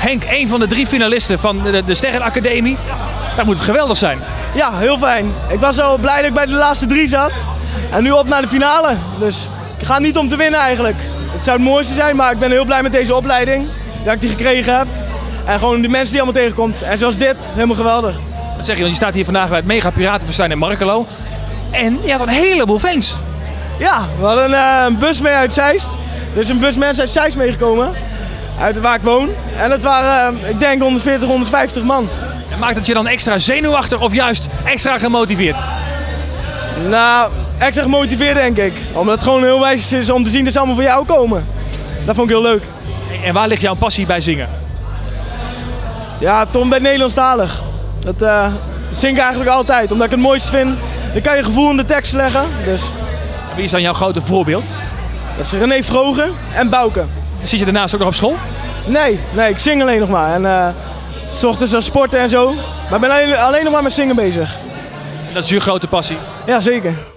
Henk, een van de 3 finalisten van de Sterrenacademie. Dat moet geweldig zijn. Ja, heel fijn. Ik was zo blij dat ik bij de laatste 3 zat. En nu op naar de finale. Dus ik ga niet om te winnen eigenlijk. Het zou het mooiste zijn, maar ik ben heel blij met deze opleiding. Dat ik die gekregen heb. En gewoon de mensen die allemaal tegenkomt. En zoals dit, helemaal geweldig. Wat zeg je, want je staat hier vandaag bij het Mega Piratenfestijn in Markelo. En je had een heleboel fans. Ja, we hadden een bus mee uit Zeist. Er is een bus mensen uit Zeist meegekomen. Uit waar ik woon. En het waren, ik denk, 140, 150 man. En maakt het je dan extra zenuwachtig of juist extra gemotiveerd? Nou, extra gemotiveerd denk ik. Omdat het gewoon heel wijs is om te zien dat ze allemaal voor jou komen. Dat vond ik heel leuk. En waar ligt jouw passie bij zingen? Ja, Tom bij Nederlandstalig. Dat zing ik eigenlijk altijd, omdat ik het mooiste vind. Dan kan je gevoel in de tekst leggen. Dus. En wie is dan jouw grote voorbeeld? Dat is René Vrogen en Bouke. Zit je daarnaast ook nog op school? Nee, ik zing alleen nog maar. En 's ochtends dan sporten en zo. Maar ik ben alleen nog maar met zingen bezig. En dat is je grote passie? Ja, zeker.